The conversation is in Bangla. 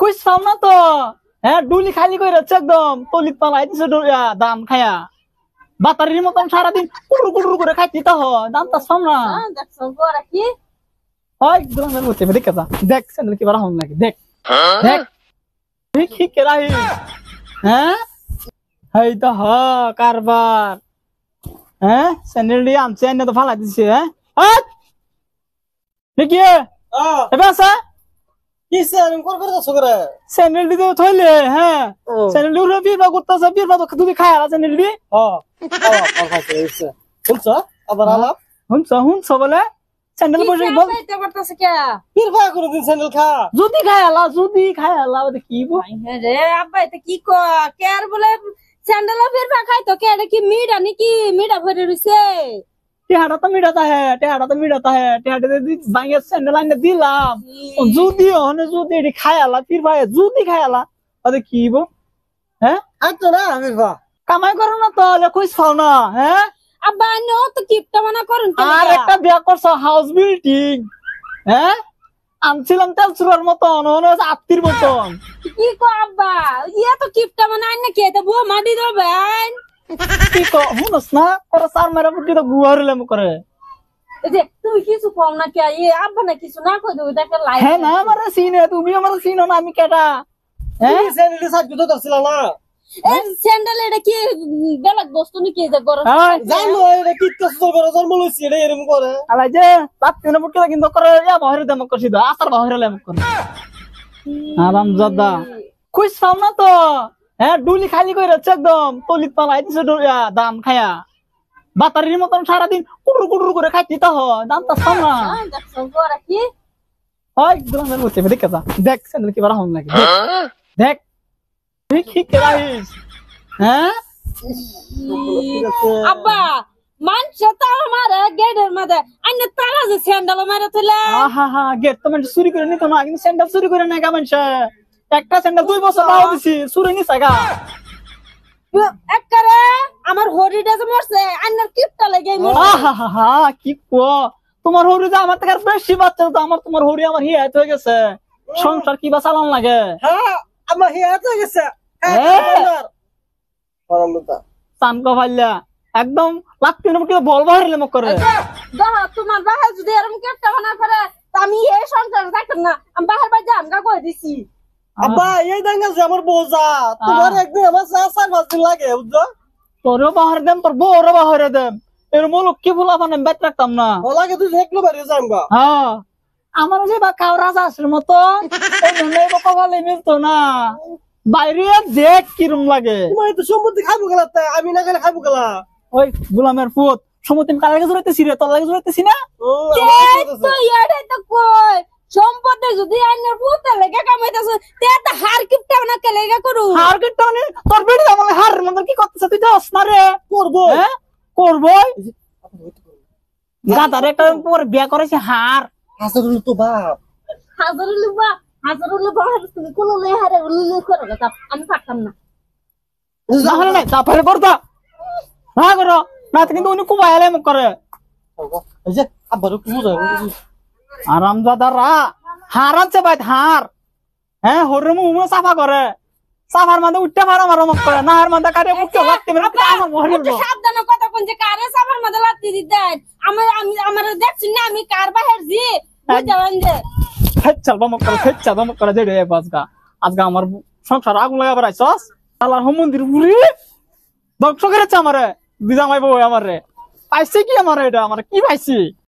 কইস পাও না তো হ্যাঁ ডুলি খালি করে রাখছে একদম তলিত পালাই দিছে দাম খায়া বাতারির মতন সারাদিন কুড়ু কুড়ু করে খাইতে তো দাম তো সাম না হয় গ্রামের মধ্যে দেখ যা দেখ স্যান্ডেল কি বারা হন লাগে দেখ দেখ তুই কি কেরাই হ্যাঁ এই তো হ কারবার হ্যাঁ স্যান্ডেল দিয়ে আনছে এনে তো ফালাই দিছে হ্যাঁ দেখি এবার আছে স্যান্ডেল দিতে থইলে হ্যাঁ স্যান্ডেল উড়ে বিরবা করতেছে বিরবা তো তুমি খায় আর স্যান্ডেল দি হুনছ বলে স্যান্ডেল বসে বল বিরবা করে দিন স্যান্ডেল খা যদি খায় আলা কি রে আব্বা এটা কি কো কে আর বলে স্যান্ডেল বিরবা খাই তো কে এটা কি মিডা নাকি মিডা ভরে রইছে টেহাটা তো মিটাতা হ্যাঁ টেহাটা ভাঙে স্যান্ডেল আইনে দিলাম যদি এটি খায় আলা ফির ভাই যদি খায় আলা কি হ্যাঁ আচ্ছা না ফিরবা কামাই করো না তো কইস খাও না হ্যাঁ আব্বা নো তো কিপটা মানা করুন আর একটা বিয়া করছো হাউস বিল্ডিং হ্যাঁ আনছিলাম তেল চুরার মতন আত্মীর মতন কি কো আব্বা ইয়া তো কিপটা মানা আইন নাকি এটা বুয়া মাটি ধরবেন কি কো হুনস না ওরা সার মেরা বুটি তো গুয়া হইলাম করে যে তুমি কিছু কম না কে আব্বা না কিছু না কই দেবে দেখে লাইক হ্যাঁ না আমার সিনে তুমি আমার সিনো না আমি কেটা হ্যাঁ স্যান্ডেল সাজু তো দছিলা না এই স্যান্ডেল এটা কি বেলাক বস্তু নাকি যে গরম জানো এটা কি তো সবের জন্ম লইছি এটা এরকম করে আলাই যে রাত তিন বুটি কিন্তু করে ইয়া বাহিরে দেম করছি দা আসার বাহিরে লেম করে আরাম জাদা কইস পাও না তো হ্যাঁ ডুলি খালি করে রাখছে একদম তলিত পালাই দিছে দাম খায়া বাতারির মতন সারাদিন কুড়ু কুড়ু করে খাইতে তো দাম তো সাম না হয় গ্রামের মধ্যে দেখ যা দেখ স্যান্ডেল কি বারা হন লাগে দেখ তুই কি কেরাইস হ্যাঁ আব্বা মানছে তো আমার গেটের মধ্যে আইনে তারা যে স্যান্ডেল মারে তুলে হা গেট তো মানে চুরি করে নিত না কিন্তু স্যান্ডেল চুরি করে না মানুষ একটা স্যান্ডেল 2 বছর দাও দিছি চুরি নি সাগা একবারে আমার হরিটা যে মরছে আইনার কিপটা লাগে হা কি কো তোমার হরি যে আমার থেকে বেশি বাচ্চা তো আমার তোমার হরি আমার হিয়াত হয়ে গেছে সংসার কি বা চালান লাগে হ্যাঁ আমার হিয়াত হয়ে গেছে চানকো ভাইলা একদম লাগতে না কি বল বাহিরে মক করে তোমার বাহে যদি এরকম কিপটা বানা করে আমি এই সংসারে থাকতাম না আমি বাহির বাই যাম গা কই দিছি আব্বা এই দাঙ্গা যে আমার বোঝা তোমার একদিন আমার 4-5 দিন লাগে বুঝছো তোরও বাহির দেম তোর বউরও বাহিরে দেম এর মুলক কি ফুলা বানাম বেট রাখতাম না লাগে তুই একলো বাড়ি যাম গা হ্যাঁ আমার যে বা কাওরা যাসের মতো এই ধরে বকা বলে মিলতো না বাইরে দেখ কিরম লাগে তুমি তো সম্পত্তি খাবো গেলাতে আমি না গেলে খাবো গেলা ওই গোলামের ফুট সম্পত্তি কার লাগে জড়াইতেছি রে তোর লাগে জড়াইতেছি না তো ইয়ারে তো কই সম্পত্তি যদি আইনের পুতে লেগে কামাইতাছ তে তো হার কিপটা না কে লেগে করু হার কিপটা মানে তোর বেড়ি আমলে হার মানে কি করতেছ তুই যাস না রে করব হ্যাঁ করব গাদার একটা পর বিয়া করেছে হার হাজারুল তো বাপ হাজারুল বাপ তুমি কোন লে হারে উল্লে করো না আমি পারতাম না না না তারপরে করতা না করো না কিন্তু উনি খুব আয়ালে মুখ করে এই যে আবারও কি বুঝায় আরামজাদারা হার আনছে ভাই হার হ্যাঁ হরের মুখ সাফা করে সাফার মধ্যে উঠতে মারা মক করে না হার মধ্যে কাটে উঠতে লাগতে আমার মহরিল সাবধানে কথা কোন যে কারে সাফার মধ্যে লাত্তি দিতেন আমার দেখছি না আমি কার বাহির জি বুঝালেন যে চালবা মক করে যে রে বাজগা আজকে আমার সংসার আগুন লাগা বেড়াইছস আল্লাহর মন্দির পুরি ধ্বংস করেছে আমারে বিজামাই বউ আমারে পাইছে কি আমার এটা আমার কি পাইছি